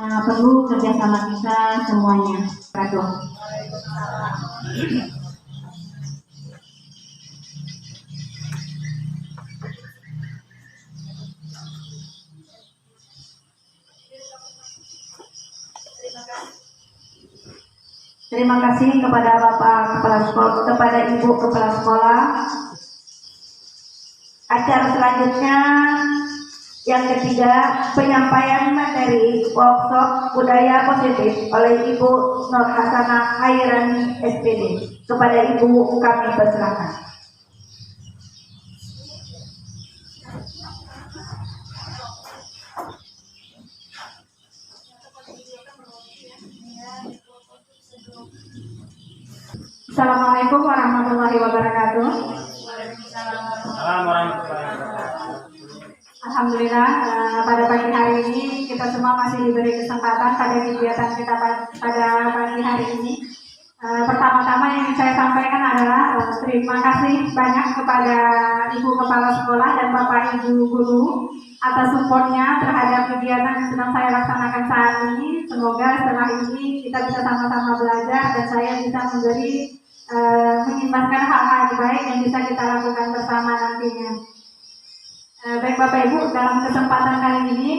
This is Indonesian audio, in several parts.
perlu kerjasama kita semuanya. Terima kasih kepada Bapak Kepala Sekolah, kepada Ibu Kepala Sekolah. Acara selanjutnya yang ketiga, penyampaian materi workshop budaya positif oleh Ibu Nur Hasanah Hairani SPD. Kepada Ibu kami persilakan. Assalamualaikum warahmatullahi wabarakatuh. Alhamdulillah, pada pagi hari ini kita semua masih diberi kesempatan pada kegiatan kita pada pagi hari ini. Pertama-tama yang ingin saya sampaikan adalah terima kasih banyak kepada Ibu Kepala Sekolah dan Bapak Ibu Guru atas supportnya terhadap kegiatan yang sedang saya laksanakan saat ini. Semoga setelah ini kita bisa sama-sama belajar dan saya bisa mengimbaskan hal-hal baik yang bisa kita lakukan bersama nantinya. Baik Bapak Ibu, dalam kesempatan kali ini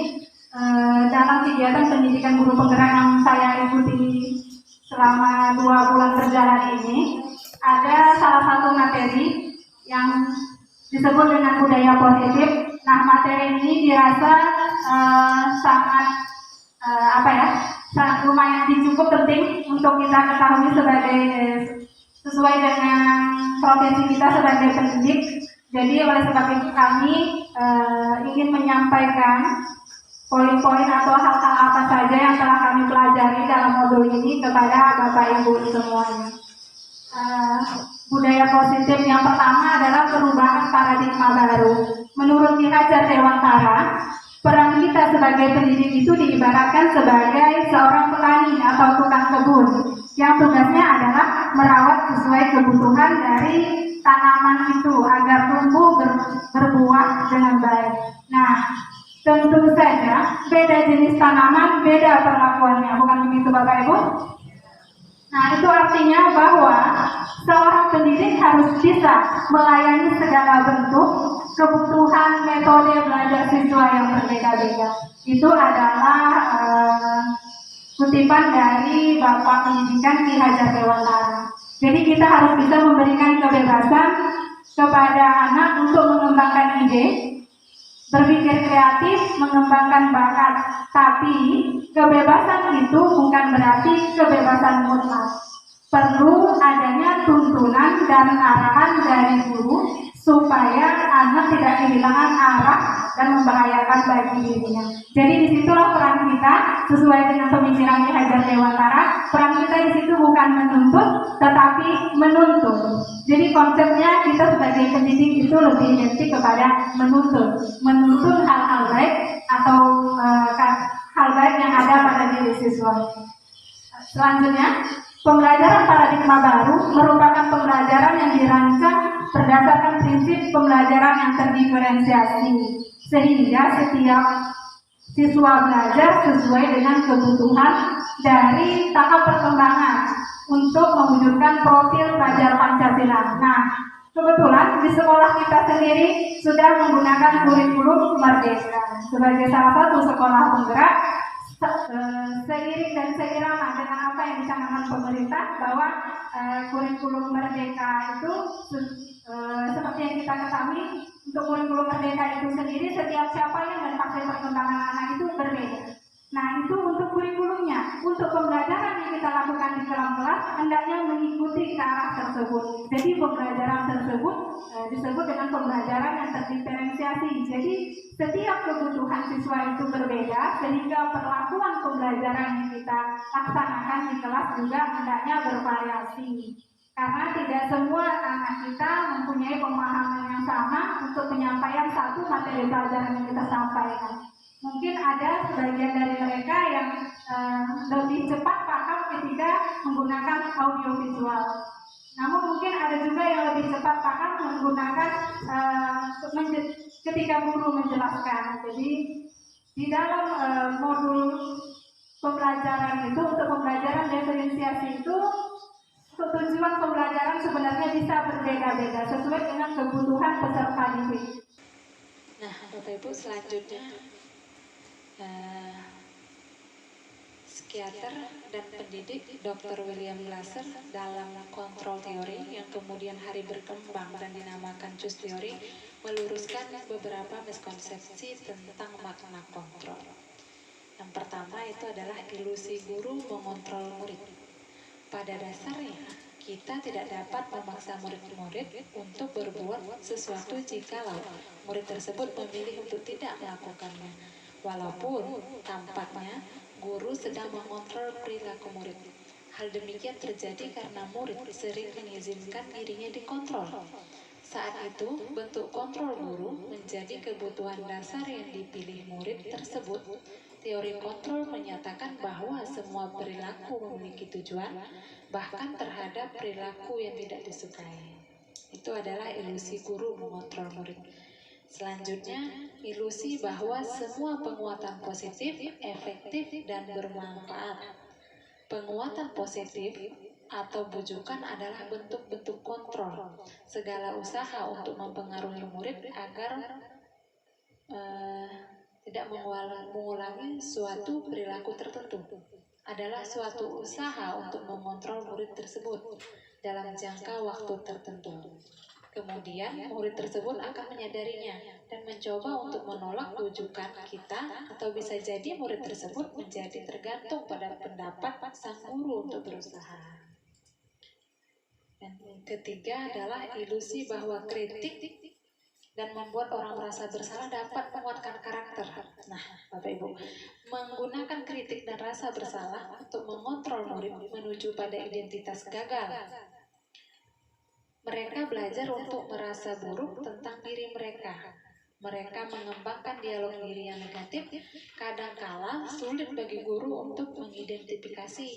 dalam kegiatan pendidikan guru penggerak yang saya ikuti selama 2 bulan berjalan ini, ada salah satu materi yang disebut dengan budaya positif. Nah, materi ini dirasa sangat lumayan cukup penting untuk kita ketahui sesuai dengan profesi kita sebagai pendidik. Jadi oleh sebab itu kami ingin menyampaikan poin-poin atau hal-hal apa saja yang telah kami pelajari dalam modul ini kepada Bapak Ibu semuanya. Budaya positif yang pertama adalah perubahan paradigma baru. Menurut Ki Hajar Dewantara, peran kita sebagai pendidik itu diibaratkan sebagai seorang petani atau tukang kebun yang tugasnya adalah merawat sesuai kebutuhan dari tanaman itu agar tumbuh berbuah dengan baik. Nah, tentu saja beda jenis tanaman, beda perlakuannya, bukan begitu Bapak Ibu? Nah, itu artinya bahwa seorang pendidik harus bisa melayani segala bentuk kebutuhan metode belajar siswa yang berbeda-beda. Itu adalah kutipan dari Bapak Pendidikan Ki Hajar Dewantara. Jadi kita harus bisa memberikan kebebasan kepada anak untuk mengembangkan ide, berpikir kreatif, mengembangkan bakat. Tapi kebebasan itu bukan berarti kebebasan mutlak. Perlu adanya tuntunan dan arahan dari guru supaya anak tidak kehilangan arah dan membahayakan bagi dirinya. Jadi disitulah peran kita sesuai dengan pemikiran Ki Hajar Dewantara. Peran kita di situ bukan menuntut, tetapi menuntun. Jadi konsepnya kita sebagai pendidik itu lebih identik kepada menuntun hal-hal baik atau hal baik yang ada pada diri siswa. Selanjutnya, pembelajaran paradigma baru merupakan pembelajaran yang dirancang berdasarkan prinsip pembelajaran yang terdiferensiasi, sehingga setiap siswa belajar sesuai dengan kebutuhan dari tahap perkembangan untuk mewujudkan profil pelajar Pancasila. Nah, kebetulan di sekolah kita sendiri sudah menggunakan kurikulum Merdeka sebagai salah satu sekolah penggerak. Seiring dan seirama dengan apa yang dicanangkan pemerintah bahwa kurikulum Merdeka itu seperti yang kita ketahui, untuk kurikulum Merdeka itu sendiri setiap capaian dan fase perkembangan anak itu berbeda. Nah, itu untuk kurikulumnya, untuk pembelajaran yang kita lakukan di kelas hendaknya mengikuti ke arah tersebut. Jadi pembelajaran tersebut disebut dengan pembelajaran yang terdiferensiasi. Jadi setiap kebutuhan siswa itu berbeda, sehingga perlakuan pembelajaran yang kita laksanakan di kelas juga hendaknya bervariasi. Karena tidak semua anak kita mempunyai pemahaman yang sama untuk penyampaian satu materi pelajaran yang kita sampaikan. Mungkin ada sebagian dari mereka yang lebih cepat paham ketika menggunakan audiovisual. Namun mungkin ada juga yang lebih cepat paham menggunakan ketika guru menjelaskan. Jadi di dalam modul pembelajaran itu, untuk pembelajaran diferensiasi itu tujuan pembelajaran sebenarnya bisa berbeda-beda sesuai dengan kebutuhan peserta didik. Nah, Bapak Ibu, selanjutnya psikiater dan pendidik Dr. William Glasser dalam kontrol teori yang kemudian hari berkembang dan dinamakan Choose Theory meluruskan beberapa miskonsepsi tentang makna kontrol. Yang pertama itu adalah ilusi guru mengontrol murid. Pada dasarnya, kita tidak dapat memaksa murid-murid untuk berbuat sesuatu jikalau murid tersebut memilih untuk tidak melakukannya. Walaupun tampaknya guru sedang mengontrol perilaku murid. Hal demikian terjadi karena murid sering mengizinkan dirinya dikontrol. Saat itu, bentuk kontrol guru menjadi kebutuhan dasar yang dipilih murid tersebut. Teori kontrol menyatakan bahwa semua perilaku memiliki tujuan, bahkan terhadap perilaku yang tidak disukai. Itu adalah ilusi guru mengontrol murid. Selanjutnya, ilusi bahwa semua penguatan positif, efektif, dan bermanfaat. Penguatan positif atau bujukan adalah bentuk-bentuk kontrol. Segala usaha untuk mempengaruhi murid agar tidak mengulangi suatu perilaku tertentu adalah suatu usaha untuk mengontrol murid tersebut dalam jangka waktu tertentu. Kemudian murid tersebut akan menyadarinya dan mencoba untuk menolak bujukan kita, atau bisa jadi murid tersebut menjadi tergantung pada pendapat sang guru untuk berusaha. Dan ketiga adalah ilusi bahwa kritik dan membuat orang merasa bersalah dapat menguatkan karakter. Nah, Bapak Ibu, menggunakan kritik dan rasa bersalah untuk mengontrol murid menuju pada identitas gagal. Mereka belajar untuk merasa buruk tentang diri mereka. Mereka mengembangkan dialog diri yang negatif. Kadangkala sulit bagi guru untuk mengidentifikasi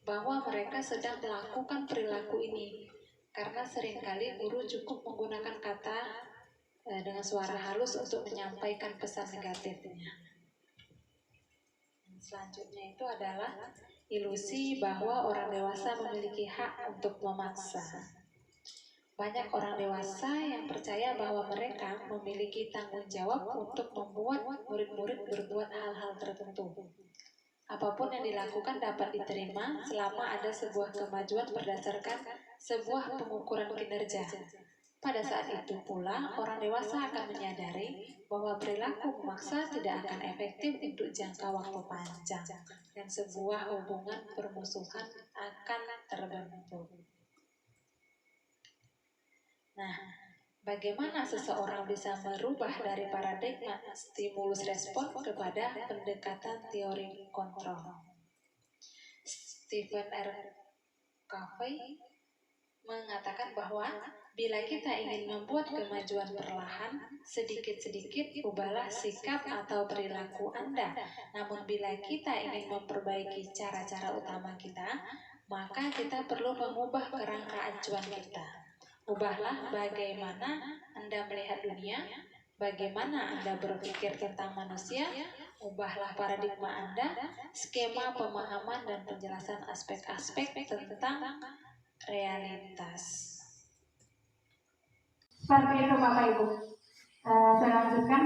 bahwa mereka sedang melakukan perilaku ini, karena seringkali guru cukup menggunakan kata dengan suara halus untuk menyampaikan pesan negatifnya. Selanjutnya itu adalah ilusi bahwa orang dewasa memiliki hak untuk memaksa. Banyak orang dewasa yang percaya bahwa mereka memiliki tanggung jawab untuk membuat murid-murid berbuat hal-hal tertentu. Apapun yang dilakukan dapat diterima selama ada sebuah kemajuan berdasarkan sebuah pengukuran kinerja. Pada saat itu pula, orang dewasa akan menyadari bahwa perilaku memaksa tidak akan efektif untuk jangka waktu panjang, dan sebuah hubungan permusuhan akan terbentuk. Nah, bagaimana seseorang bisa merubah dari paradigma stimulus respon kepada pendekatan teori kontrol? Stephen R. Covey mengatakan bahwa bila kita ingin membuat kemajuan perlahan, sedikit-sedikit ubahlah sikap atau perilaku Anda. Namun bila kita ingin memperbaiki cara-cara utama kita, maka kita perlu mengubah kerangka acuan kita. Ubahlah bagaimana Anda melihat dunia, bagaimana Anda berpikir tentang manusia, ubahlah paradigma Anda, skema pemahaman dan penjelasan aspek-aspek tentang realitas. Seperti itu Bapak Ibu. Saya lanjutkan.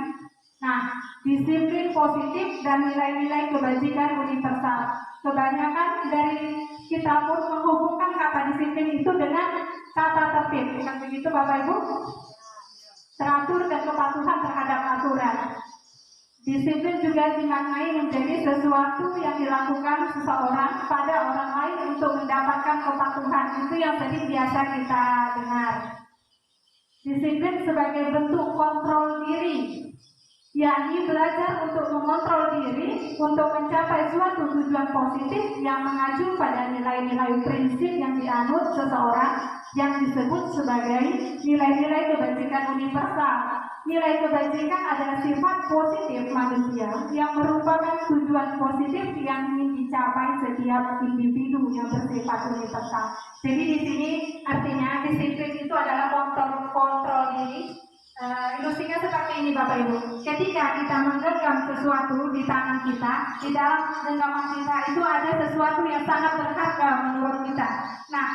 Nah, disiplin positif dan nilai-nilai kebajikan universal. Kebanyakan dari kita pun menghubungkan kata disiplin itu dengan tata tertib, bukan begitu Bapak Ibu? Teratur dan kepatuhan terhadap aturan. Disiplin juga dimaknai menjadi sesuatu yang dilakukan seseorang pada orang lain untuk mendapatkan kepatuhan. Itu yang tadi biasa kita dengar. Disiplin sebagai bentuk kontrol diri, yakni belajar untuk mengontrol diri untuk mencapai suatu tujuan positif yang mengacu pada nilai-nilai prinsip yang dianut seseorang yang disebut sebagai nilai-nilai kebajikan universal. Nilai kebajikan adalah sifat positif manusia yang merupakan tujuan positif yang ingin dicapai setiap individu yang bersifat universal. Jadi di sini artinya disiplin itu adalah kontrol diri. Ilusinya seperti ini Bapak Ibu. ketika kita menggenggam sesuatu di tangan kita, di dalam genggaman kita itu ada sesuatu yang sangat berharga menurut kita. Nah,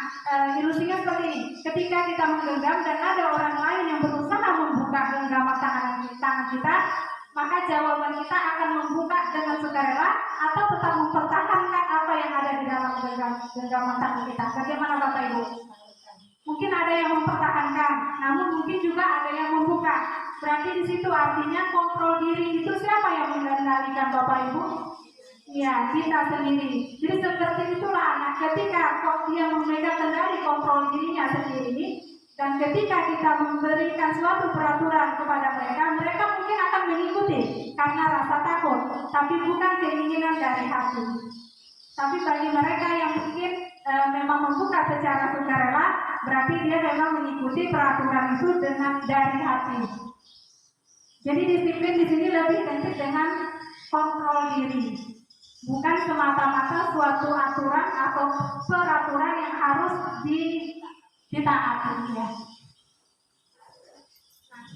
ilusinya seperti ini. Ketika kita menggenggam dan ada orang lain yang berusaha membuka genggaman tangan kita, maka jawaban kita akan membuka dengan sukarela atau tetap mempertahankan apa yang ada di dalam genggaman tangan kita. Bagaimana Bapak Ibu? Mungkin ada yang mempertahankan, namun mungkin juga ada yang membuka. Berarti di situ artinya kontrol diri itu siapa yang mengendalikan Bapak Ibu? Ya, kita sendiri. Jadi seperti itulah anak ketika dia memegang kendali kontrol dirinya sendiri, dan ketika kita memberikan suatu peraturan kepada mereka, mereka mungkin akan mengikuti karena rasa takut, tapi bukan keinginan dari hati. Tapi bagi mereka yang mungkin memang membuka secara sukarela, berarti dia memang mengikuti peraturan itu dari hati. Jadi disiplin di sini lebih identik dengan kontrol diri, bukan semata-mata suatu aturan atau peraturan yang harus ditaati. Ya.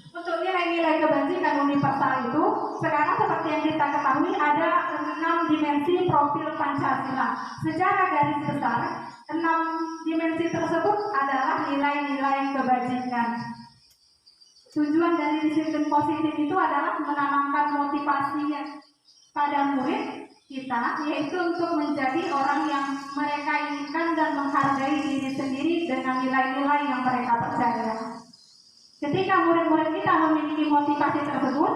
Untuk nilai-nilai kebajikan universal itu, sekarang seperti yang kita ketahui ada 6 dimensi profil Pancasila. Secara garis besar, 6 dimensi tersebut adalah nilai-nilai kebajikan. Tujuan dari disiplin positif itu adalah menanamkan motivasi pada murid kita, yaitu untuk menjadi orang yang mereka inginkan dan menghargai diri sendiri dengan nilai-nilai yang mereka percaya. Ketika murid-murid kita memiliki motivasi tersebut,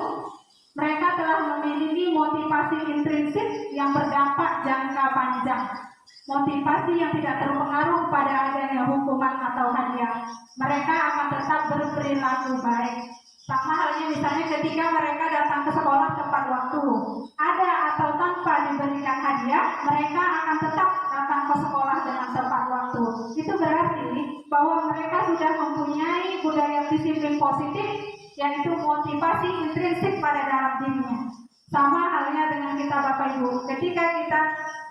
mereka telah memiliki motivasi intrinsik yang berdampak jangka panjang. Motivasi yang tidak terpengaruh pada adanya hukuman atau hadiah. Mereka akan tetap berperilaku baik. Sama halnya misalnya ketika mereka datang ke sekolah tepat waktu. Ada atau tanpa diberikan hadiah, mereka akan tetap datang ke sekolah dengan tepat waktu. Itu berarti bahwa mereka sudah mempunyai budaya disiplin positif, yaitu motivasi intrinsik pada dalam dirinya. Sama halnya dengan kita Bapak Ibu, ketika kita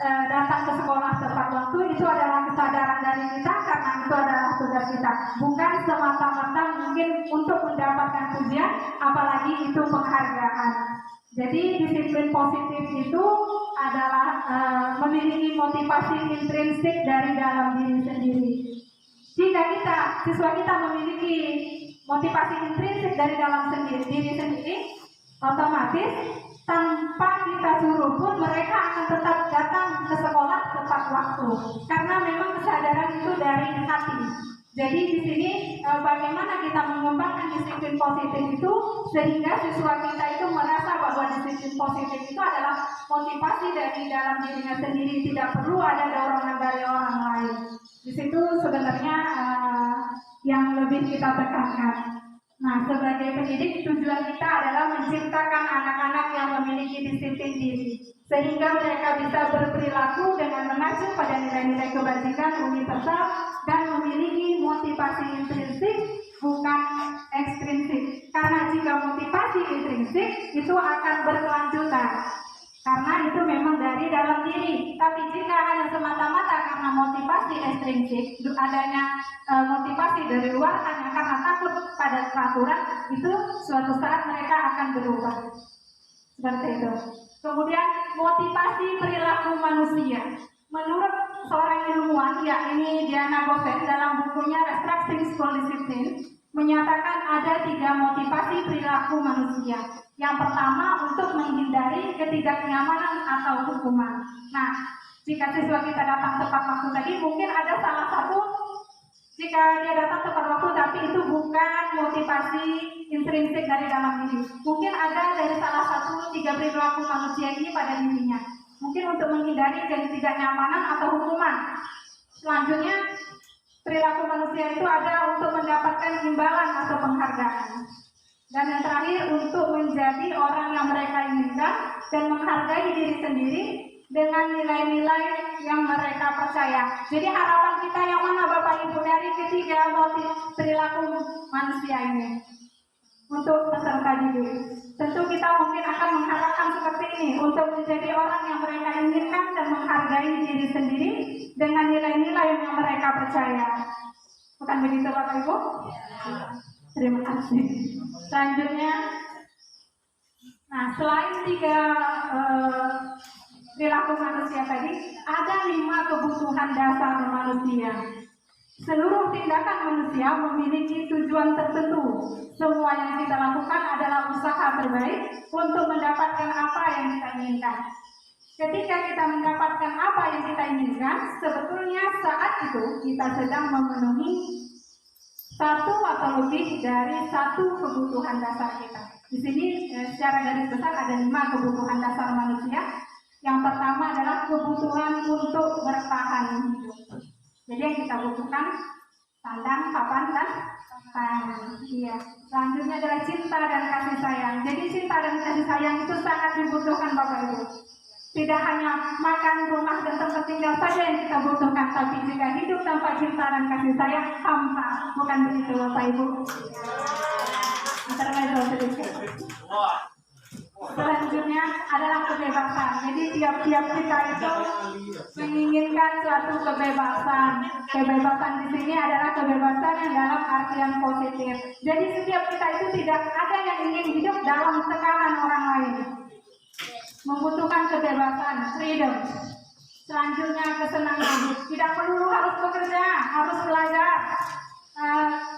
datang ke sekolah tepat waktu, itu adalah kesadaran dari kita karena itu adalah tugas kita, bukan semata-mata mungkin untuk mendapatkan pujian, apalagi itu penghargaan. Jadi disiplin positif itu adalah memiliki motivasi intrinsik dari dalam diri sendiri. Jika siswa kita memiliki motivasi intrinsik dari dalam diri sendiri, otomatis tanpa kita suruh pun mereka akan tetap datang ke sekolah tepat waktu, karena memang kesadaran itu dari hati. Jadi di sini bagaimana kita mengembangkan disiplin positif itu sehingga siswa kita itu merasa bahwa disiplin positif itu adalah motivasi dari dalam dirinya sendiri, tidak perlu ada dorongan dari orang lain. Di situ sebenarnya yang lebih kita tekankan. Nah, sebagai pendidik, tujuan kita adalah menciptakan anak-anak yang memiliki disiplin diri, sehingga mereka bisa berperilaku dengan mengacu pada nilai-nilai kebajikan universal dan memiliki motivasi intrinsik, bukan ekstrinsik. Karena jika motivasi intrinsik, itu akan berkelanjutan. Karena itu memang dari dalam diri. Tapi jika hanya semata-mata karena motivasi ekstrinsik, adanya motivasi dari luar hanya karena takut pada peraturan, itu suatu saat mereka akan berubah. Seperti itu. Kemudian motivasi perilaku manusia. Menurut seorang ilmuwan, yakni Diana Gosen, dalam bukunya Restructuring School Discipline, menyatakan ada 3 motivasi perilaku manusia. Yang pertama, untuk menghindari ketidaknyamanan atau hukuman. Nah, jika siswa kita datang tepat waktu tadi, mungkin ada salah satu, jika dia datang tepat waktu tapi itu bukan motivasi intrinsik dari dalam diri. Mungkin ada dari salah satu 3 perilaku manusia ini pada dirinya. Mungkin untuk menghindari ketidaknyamanan atau hukuman. Selanjutnya, perilaku manusia itu ada untuk mendapatkan imbalan atau penghargaan. Dan yang terakhir, untuk menjadi orang yang mereka inginkan dan menghargai diri sendiri dengan nilai-nilai yang mereka percaya. Jadi harapan kita yang mana Bapak Ibu dari ketiga motif perilaku manusia ini untuk peserta didik? Tentu kita mungkin akan mengharapkan seperti ini, untuk menjadi orang yang mereka inginkan dan menghargai diri sendiri dengan nilai-nilai yang mereka percaya. Bukan begitu Bapak Ibu? Terima kasih. Selanjutnya selain tiga perilaku manusia tadi, ada 5 kebutuhan dasar manusia. Seluruh tindakan manusia memiliki tujuan tertentu. Semua yang kita lakukan adalah usaha terbaik untuk mendapatkan apa yang kita inginkan. Ketika kita mendapatkan apa yang kita inginkan, sebetulnya saat itu kita sedang memenuhi satu atau lebih dari satu kebutuhan dasar kita. Di sini secara garis besar ada 5 kebutuhan dasar manusia. Yang pertama adalah kebutuhan untuk bertahan hidup. Jadi yang kita butuhkan sandang, papan, dan pangan. Iya. Selanjutnya adalah cinta dan kasih sayang. Jadi cinta dan kasih sayang itu sangat dibutuhkan Bapak Ibu. Tidak hanya makan, rumah, dan tempat tinggal saja yang kita butuhkan, tapi jika hidup tanpa cinta dan kasih sayang hampa. Bukan begitu Bapak Ibu? Intermezzo sedikit. Selanjutnya adalah kebebasan. Jadi tiap-tiap kita itu menginginkan suatu kebebasan. Kebebasan di sini adalah kebebasan yang dalam artian positif. Jadi setiap kita itu tidak ada yang ingin hidup dalam tekanan orang lain. Membutuhkan kebebasan, freedom. Selanjutnya kesenangan. Tidak perlu harus bekerja, harus belajar.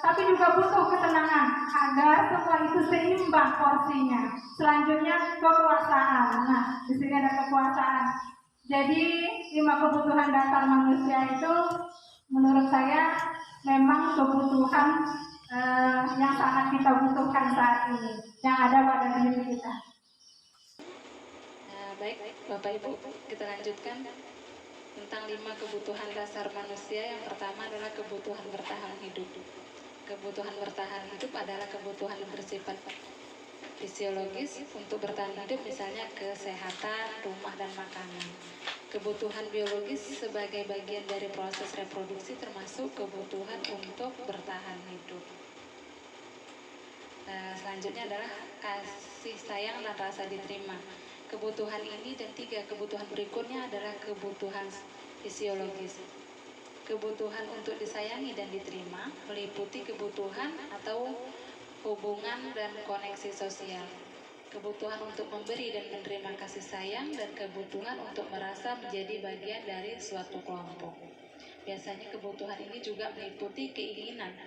Tapi juga butuh ketenangan agar semua itu seimbang porsinya. Selanjutnya kekuasaan. Nah, di sini ada kekuasaan. Jadi 5 kebutuhan dasar manusia itu menurut saya memang kebutuhan yang sangat kita butuhkan saat ini, yang ada pada diri kita. Baik, Bapak Ibu, kita lanjutkan tentang 5 kebutuhan dasar manusia. Yang pertama adalah kebutuhan bertahan hidup. Kebutuhan bertahan hidup adalah kebutuhan yang bersifat fisiologis untuk bertahan hidup, misalnya kesehatan, rumah, dan makanan. Kebutuhan biologis sebagai bagian dari proses reproduksi termasuk kebutuhan untuk bertahan hidup. Selanjutnya adalah kasih sayang dan rasa diterima. Kebutuhan ini dan 3 kebutuhan berikutnya adalah kebutuhan fisiologis. Kebutuhan untuk disayangi dan diterima meliputi kebutuhan atau hubungan dan koneksi sosial. Kebutuhan untuk memberi dan menerima kasih sayang dan kebutuhan untuk merasa menjadi bagian dari suatu kelompok. Biasanya kebutuhan ini juga meliputi keinginan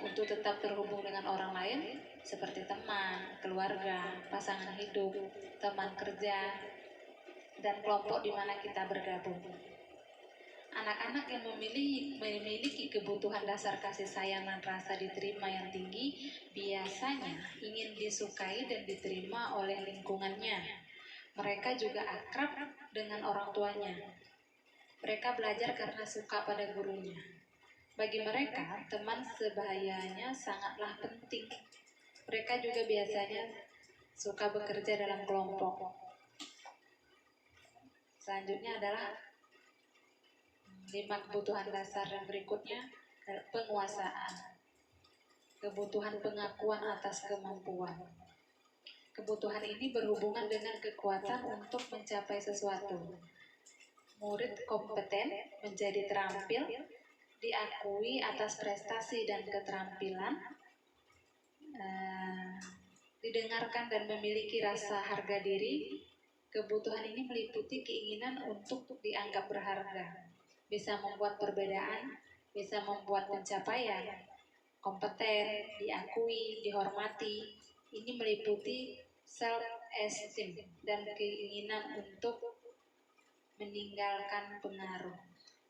untuk tetap terhubung dengan orang lain seperti teman, keluarga, pasangan hidup, teman kerja, dan kelompok di mana kita bergabung. Anak-anak yang memiliki kebutuhan dasar kasih sayang dan rasa diterima yang tinggi biasanya ingin disukai dan diterima oleh lingkungannya. Mereka juga akrab dengan orang tuanya. Mereka belajar karena suka pada gurunya. Bagi mereka, teman sebayanya sangatlah penting. Mereka juga biasanya suka bekerja dalam kelompok. Selanjutnya adalah 5 kebutuhan dasar yang berikutnya adalah penguasaan. Kebutuhan pengakuan atas kemampuan. Kebutuhan ini berhubungan dengan kekuatan untuk mencapai sesuatu. Murid kompeten menjadi terampil, diakui atas prestasi dan keterampilan, didengarkan dan memiliki rasa harga diri. Kebutuhan ini meliputi keinginan untuk dianggap berharga, bisa membuat perbedaan, bisa membuat pencapaian, kompeten, diakui, dihormati. Ini meliputi self-esteem dan keinginan untuk meninggalkan pengaruh.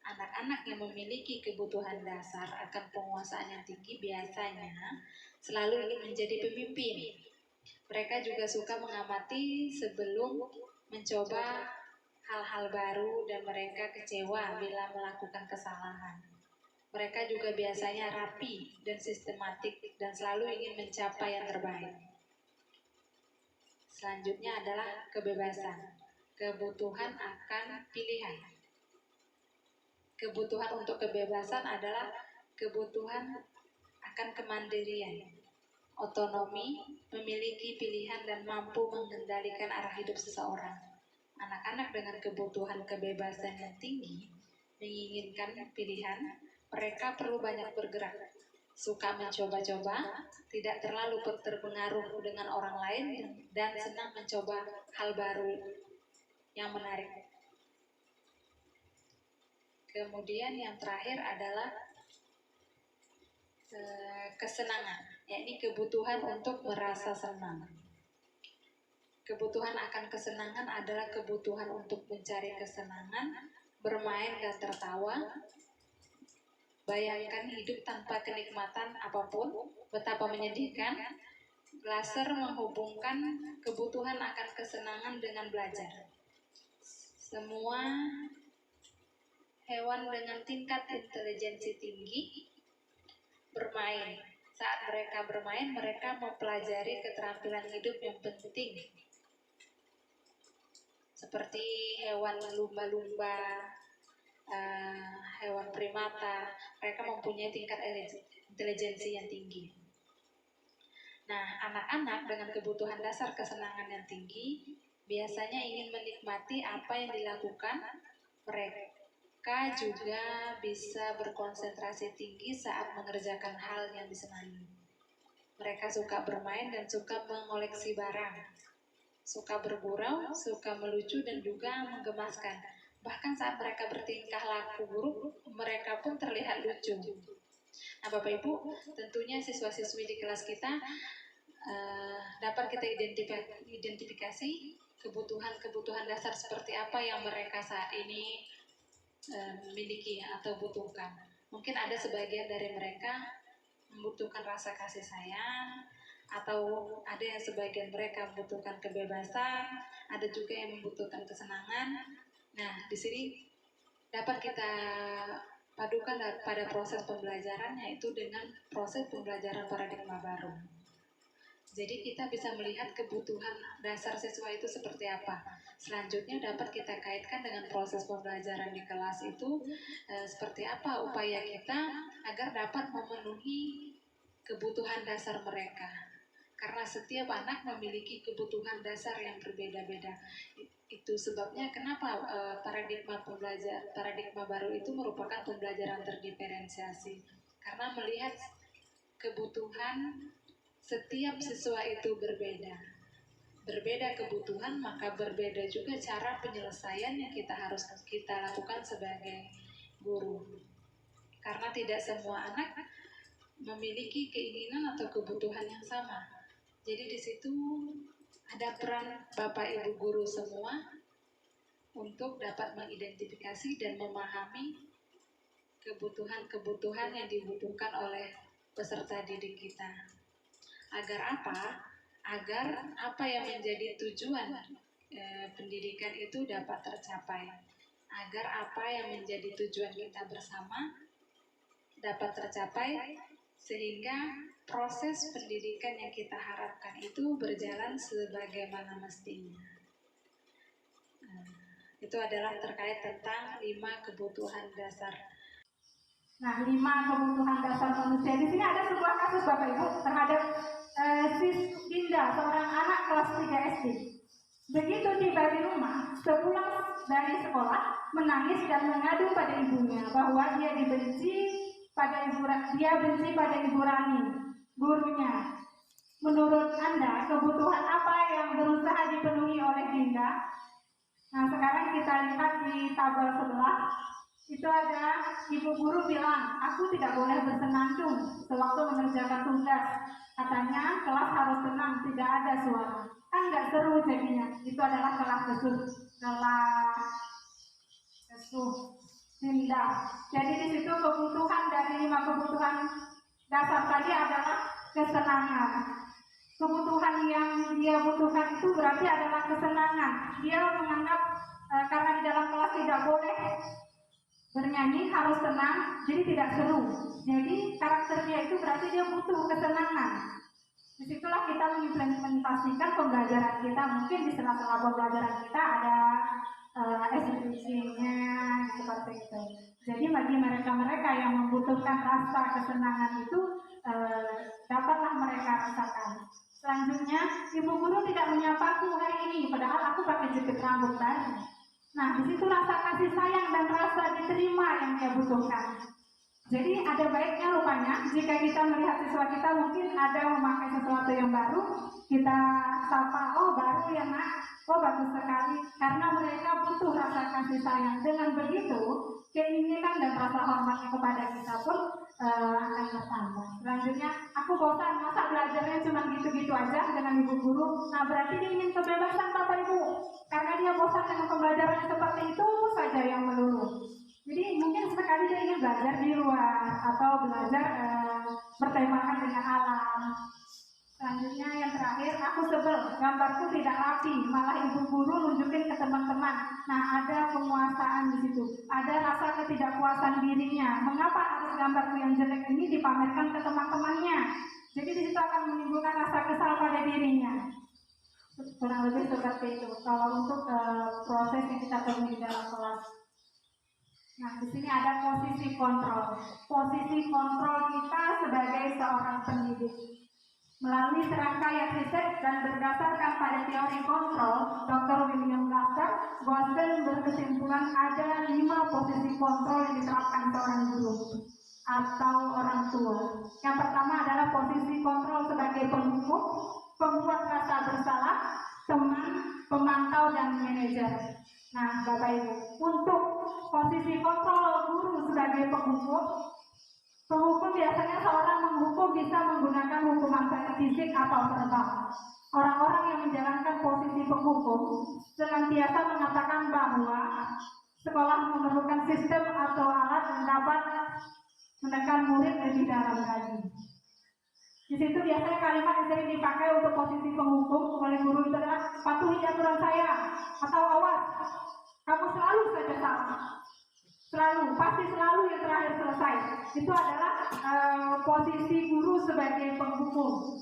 Anak-anak yang memiliki kebutuhan dasar akan penguasaan yang tinggi biasanya selalu ingin menjadi pemimpin. Mereka juga suka mengamati sebelum mencoba hal-hal baru dan mereka kecewa bila melakukan kesalahan. Mereka juga biasanya rapi dan sistematik dan selalu ingin mencapai yang terbaik. Selanjutnya adalah kebebasan. Kebutuhan akan pilihan. Kebutuhan untuk kebebasan adalah kebutuhan akan kemandirian, otonomi, memiliki pilihan dan mampu mengendalikan arah hidup seseorang. Anak-anak dengan kebutuhan kebebasan yang tinggi menginginkan pilihan, mereka perlu banyak bergerak. suka mencoba-coba, tidak terlalu terpengaruh dengan orang lain, dan senang mencoba hal baru yang menarik. Kemudian yang terakhir adalah kesenangan, yakni kebutuhan untuk merasa senang. Kebutuhan akan kesenangan adalah kebutuhan untuk mencari kesenangan, bermain dan tertawa. Bayangkan hidup tanpa kenikmatan apapun, betapa menyedihkan. Glaser menghubungkan kebutuhan akan kesenangan dengan belajar. Semua hewan dengan tingkat intelijensi tinggi bermain. Saat mereka bermain, mereka mempelajari keterampilan hidup yang penting. Seperti hewan lumba-lumba, hewan primata, mereka mempunyai tingkat intelijensi yang tinggi. Nah, anak-anak dengan kebutuhan dasar kesenangan yang tinggi biasanya ingin menikmati apa yang dilakukan. Mereka juga bisa berkonsentrasi tinggi saat mengerjakan hal yang disenangi. Mereka suka bermain dan suka mengoleksi barang, suka bergurau, suka melucu dan juga menggemaskan. Bahkan saat mereka bertingkah laku buruk, mereka pun terlihat lucu. Nah, Bapak Ibu, tentunya siswa-siswi di kelas kita dapat kita identifikasi kebutuhan-kebutuhan dasar seperti apa yang mereka saat ini miliki atau butuhkan. Mungkin ada sebagian dari mereka membutuhkan rasa kasih sayang, atau ada yang sebagian mereka membutuhkan kebebasan, ada juga yang membutuhkan kesenangan. Nah, di sini dapat kita padukan pada proses pembelajaran, yaitu dengan proses pembelajaran paradigma baru. Jadi kita bisa melihat kebutuhan dasar siswa itu seperti apa. Selanjutnya dapat kita kaitkan dengan proses pembelajaran di kelas itu seperti apa upaya kita agar dapat memenuhi kebutuhan dasar mereka. Karena setiap anak memiliki kebutuhan dasar yang berbeda-beda. Itu sebabnya kenapa paradigma baru itu merupakan pembelajaran terdiferensiasi. Karena melihat kebutuhan setiap siswa itu berbeda. Berbeda kebutuhan, maka berbeda juga cara penyelesaian yang kita lakukan sebagai guru. Karena tidak semua anak memiliki keinginan atau kebutuhan yang sama. Jadi di situ ada peran Bapak Ibu guru semua untuk dapat mengidentifikasi dan memahami kebutuhan-kebutuhan yang dibutuhkan oleh peserta didik kita. Agar apa? Agar apa yang menjadi tujuan pendidikan itu dapat tercapai. Agar apa yang menjadi tujuan kita bersama dapat tercapai, sehingga proses pendidikan yang kita harapkan itu berjalan sebagaimana mestinya. Itu adalah terkait tentang 5 kebutuhan dasar. Nah, 5 kebutuhan dasar manusia. Di sini ada sebuah kasus Bapak Ibu terhadap Dinda, seorang anak kelas 3 SD. Begitu tiba di rumah, sepulang dari sekolah, menangis dan mengadu pada ibunya bahwa dia benci pada Ibu Rani, gurunya. Menurut Anda, kebutuhan apa yang berusaha dipenuhi oleh Dinda? Nah, sekarang kita lihat di tabel sebelah. Itu ada ibu guru bilang, aku tidak boleh bersenandung sewaktu mengerjakan tugas. Katanya kelas harus tenang, tidak ada suara. Kan nggak seru jadinya. Itu adalah kelas kesuh Dinda. Jadi di situ kebutuhan dari 5 kebutuhan dasar tadi adalah kesenangan. Kebutuhan yang dia butuhkan itu berarti adalah kesenangan. Dia menganggap karena di dalam kelas tidak boleh bernyanyi, harus tenang, jadi tidak seru. Jadi karakter dia itu berarti dia butuh kesenangan. Disitulah kita mengimplementasikan pembelajaran kita. Mungkin di sela-sela pembelajaran kita ada SDG-nya seperti itu. Jadi bagi mereka-mereka yang membutuhkan rasa kesenangan itu dapatlah mereka rasakan. Selanjutnya, ibu guru tidak menyapaku hari ini, padahal aku pakai jepit rambut tadi. Nah, di situ rasa kasih sayang dan rasa diterima yang dia butuhkan. Jadi ada baiknya rupanya jika kita melihat siswa kita mungkin ada memakai sesuatu yang baru, kita sapa, oh baru ya nak, oh bagus sekali, karena mereka butuh rasa kasih sayang. Dengan begitu, keinginan dan rasa hormatnya kepada kita pun akan bertambah. Selanjutnya, aku bosan, masa belajarnya cuma gitu-gitu aja dengan ibu guru. Nah berarti dia ingin kebebasan Bapak Ibu, karena dia bosan dengan pembelajaran seperti itu saja yang melulu. Jadi mungkin sekali dia ingin belajar di luar atau belajar bertemakan dengan alam. Selanjutnya yang terakhir, aku sebel, gambarku tidak rapi, malah ibu guru nunjukin ke teman-teman. Nah ada penguasaan di situ, ada rasa ketidakpuasan dirinya. Mengapa harus gambarku yang jelek ini dipamerkan ke teman-temannya? Jadi di situ akan menimbulkan rasa kesal pada dirinya. Kurang lebih seperti itu. Kalau untuk proses yang kita temui di dalam kelas. Nah, di sini ada posisi kontrol. Posisi kontrol kita sebagai seorang pendidik. Melalui serangkaian riset dan berdasarkan pada teori kontrol, Dr. William Glasser, Boston berkesimpulan ada 5 posisi kontrol yang diterapkan seorang guru atau orang tua. Yang pertama adalah posisi kontrol sebagai penghukum, pembuat rasa bersalah, teman, pemantau, dan manajer. Nah, Bapak Ibu, untuk posisi kontrol guru sebagai penghukum biasanya seorang menghukum bisa menggunakan hukuman fisik atau verbal. Orang-orang yang menjalankan posisi penghukum senantiasa mengatakan bahwa sekolah memerlukan sistem atau alat yang dapat menekan murid lebih dalam lagi. Di situ biasanya kalimat yang sering dipakai untuk posisi penghukum oleh guru itu adalah patuhi aturan saya atau awas, kamu selalu saja salah, pasti selalu yang terakhir selesai. Itu adalah posisi guru sebagai penghukum.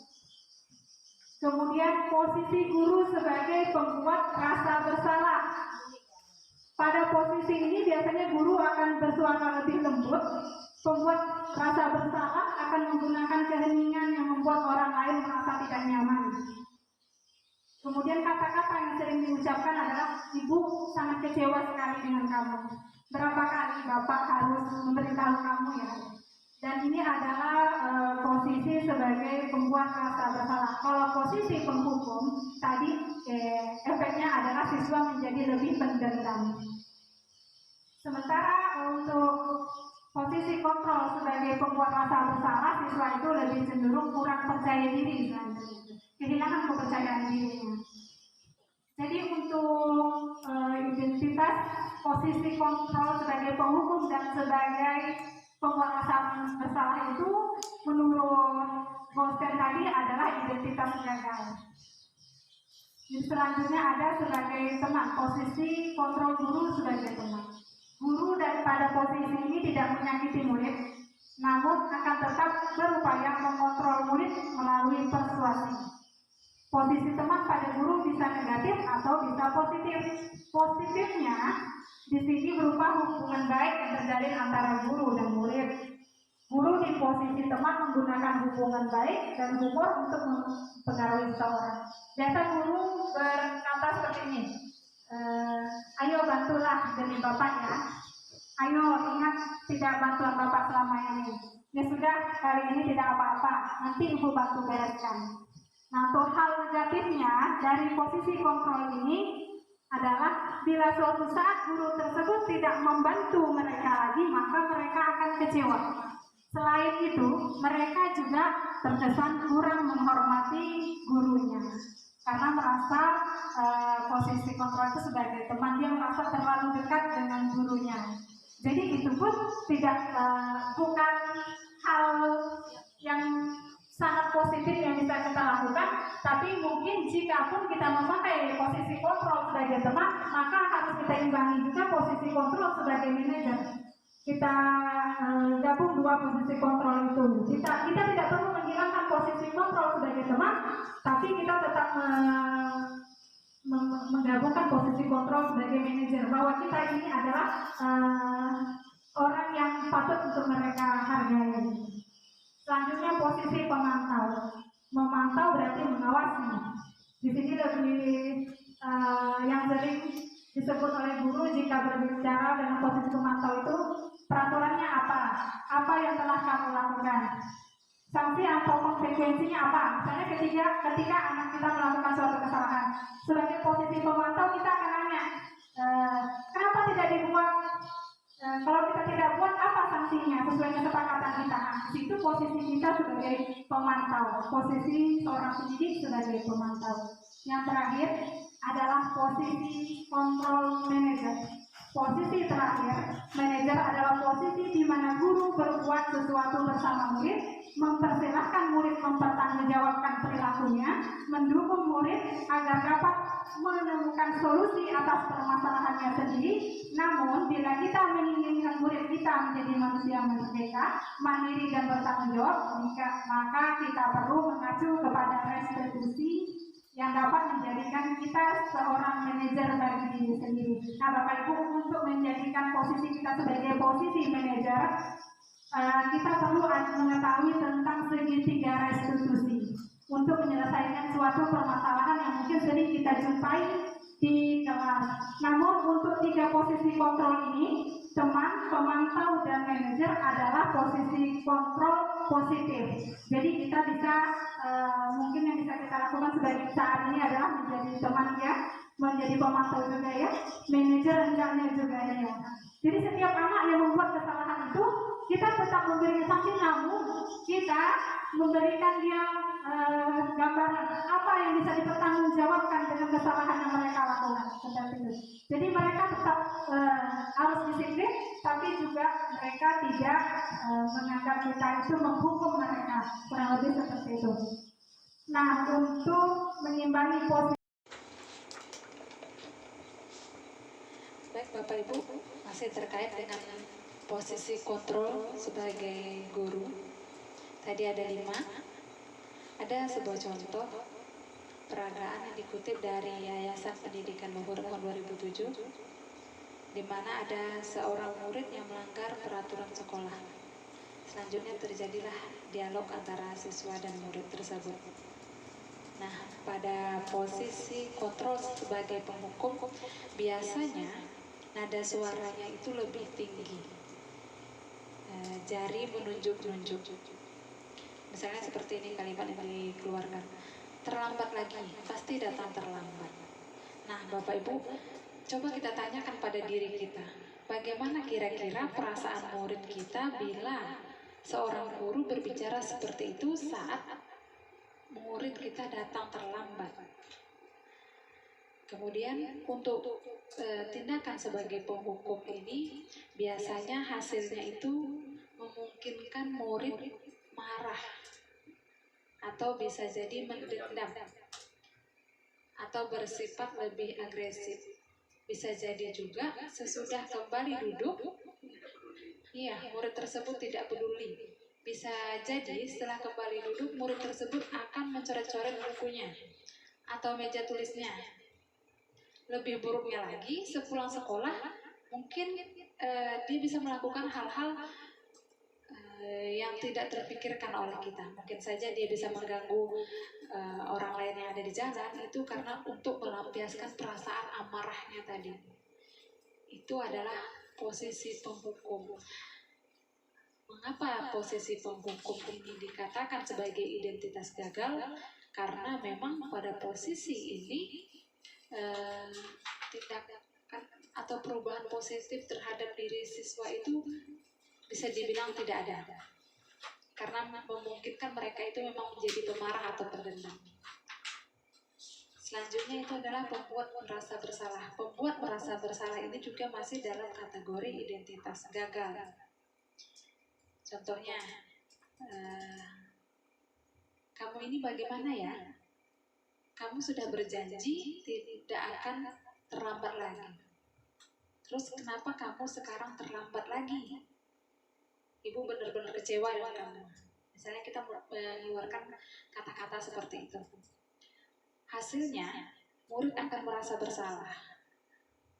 Kemudian posisi guru sebagai pembuat rasa bersalah. Pada posisi ini biasanya guru akan bersuara lebih lembut. Pembuat rasa bersalah akan menggunakan keheningan yang membuat orang lain merasa tidak nyaman. Kemudian kata-kata yang sering diucapkan adalah, ibu sangat kecewa sekali dengan kamu. Berapa kali bapak harus memberitahu kamu ya? Dan ini adalah posisi sebagai pembuat rasa bersalah. Kalau posisi penghukum, tadi efeknya adalah siswa menjadi lebih pendendam. Sementara untuk posisi kontrol sebagai pembuat rasa bersalah, siswa itu lebih cenderung kurang percaya diri, kehilangan kepercayaan dirinya. Jadi untuk identitas posisi kontrol sebagai penghukum dan sebagai pembuat rasa bersalah itu menurut Goldstein tadi adalah identitas gagal. Jadi selanjutnya ada sebagai teman, posisi kontrol guru sebagai teman. Guru daripada posisi ini tidak menyakiti murid, namun akan tetap berupaya mengontrol murid melalui persuasi. Posisi teman pada guru bisa negatif atau bisa positif. Positifnya di sini berupa hubungan baik yang terjalin antara guru dan murid. Guru di posisi teman menggunakan hubungan baik dan humor untuk mempengaruhi seseorang. Biasa guru berkata seperti ini, ayo bantulah demi bapak ya. Ayo ingat tidak bantuan bapak selama ini. Ya sudah, kali ini tidak apa-apa, nanti ibu bantu bereskan. Nah, untuk hal negatifnya dari posisi kontrol ini adalah bila suatu saat guru tersebut tidak membantu mereka lagi, maka mereka akan kecewa. Selain itu, mereka juga terkesan kurang menghormati gurunya karena merasa posisi kontrol itu sebagai teman, dia merasa terlalu dekat dengan gurunya. Jadi itu pun tidak bukan hal yang sangat positif yang bisa kita lakukan, tapi mungkin jika pun kita memakai posisi kontrol sebagai teman, maka harus kita imbangi juga posisi kontrol sebagai manajer. Kita gabung dua posisi kontrol itu. Kita tidak perlu menghilangkan posisi kontrol sebagai teman, tapi kita tetap menggabungkan posisi kontrol sebagai manajer, bahwa kita ini adalah orang yang patut untuk mereka hargai. Selanjutnya posisi pemantau. Memantau berarti mengawasi. Di sini lebih yang sering disebut oleh guru jika berbicara dengan posisi pemantau itu peraturannya apa? Apa yang telah kamu lakukan? Sanksi atau konsekuensinya apa? Misalnya ketika anak kita melakukan suatu kesalahan, sebagai posisi pemantau kita akan nanya, kenapa tidak dibuat? Kalau kita tidak buat, apa sanksinya sesuai kesepakatan kita? Itu posisi kita sebagai pemantau, posisi seorang pendidik sebagai pemantau. Yang terakhir adalah posisi kontrol manager. Posisi terakhir, manajer adalah posisi di mana guru berbuat sesuatu bersama murid, mempersilahkan murid mempertanggungjawabkan perilakunya, mendukung murid agar dapat menemukan solusi atas permasalahannya sendiri. Namun, bila kita menginginkan murid kita menjadi manusia merdeka, mandiri dan bertanggung jawab, maka kita perlu mengacu kepada restitusi yang dapat menjadikan kita seorang manajer bagi diri sendiri. Nah, Bapak Ibu, untuk menjadikan posisi kita sebagai posisi manajer, kita perlu mengetahui tentang segitiga restitusi untuk menyelesaikan suatu permasalahan yang mungkin sering kita jumpai di kelas. Namun untuk tiga posisi kontrol ini, teman, pemantau, dan manajer adalah posisi kontrol positif. Jadi kita bisa mungkin yang bisa kita lakukan sebagai saat ini adalah menjadi teman ya, menjadi pemantau juga ya, manajer hendaknya juga ya. Jadi setiap anak yang membuat kesalahan itu kita tetap memberikan sanksi, namun kita memberikan dia gambaran apa yang bisa dipertanggungjawabkan dengan kesalahan yang mereka lakukan. Jadi mereka tetap harus disiplin, tapi juga mereka tidak menganggap kita itu menghukum mereka, kurang lebih seperti itu. Nah, untuk mengimbangi posisi. Baik Bapak Ibu, masih terkait dengan posisi kontrol sebagai guru. Tadi ada 5. Ada sebuah contoh peragaan yang dikutip dari Yayasan Pendidikan Luhur tahun 2007, di mana ada seorang murid yang melanggar peraturan sekolah. Selanjutnya terjadilah dialog antara siswa dan murid tersebut. Nah, pada posisi kontrol sebagai penghukum, biasanya nada suaranya itu lebih tinggi. Jari menunjuk-nunjuk. Misalnya seperti ini kalimat yang dikeluarkan. Terlambat lagi, pasti datang terlambat. Nah, Bapak Ibu, coba kita tanyakan pada diri kita. Bagaimana kira-kira perasaan murid kita bila seorang guru berbicara seperti itu saat murid kita datang terlambat? Kemudian untuk tindakan sebagai penghukum ini biasanya hasilnya itu memungkinkan murid marah atau bisa jadi mendendam atau bersifat lebih agresif. Bisa jadi juga sesudah kembali duduk, murid tersebut tidak peduli. Bisa jadi setelah kembali duduk murid tersebut akan mencoret-coret bukunya atau meja tulisnya. Lebih buruknya lagi, sepulang sekolah mungkin dia bisa melakukan hal-hal yang tidak terpikirkan oleh kita. Mungkin saja dia bisa mengganggu orang lain yang ada di jalan, itu karena untuk melampiaskan perasaan amarahnya tadi. Itu adalah posisi penghukum. Mengapa posisi penghukum ini dikatakan sebagai identitas gagal? Karena memang pada posisi ini tindakan atau perubahan positif terhadap diri siswa itu bisa dibilang tidak ada, karena memungkinkan mereka itu memang menjadi pemarah atau pendendam. Selanjutnya itu adalah pembuat merasa bersalah. Pembuat merasa bersalah ini juga masih dalam kategori identitas gagal. Contohnya, kamu ini bagaimana ya? Kamu sudah berjanji tidak akan terlambat lagi. Terus kenapa kamu sekarang terlambat lagi? Ibu benar-benar kecewa dengan kamu. Misalnya kita mengeluarkan kata-kata seperti itu. Hasilnya, murid akan merasa bersalah.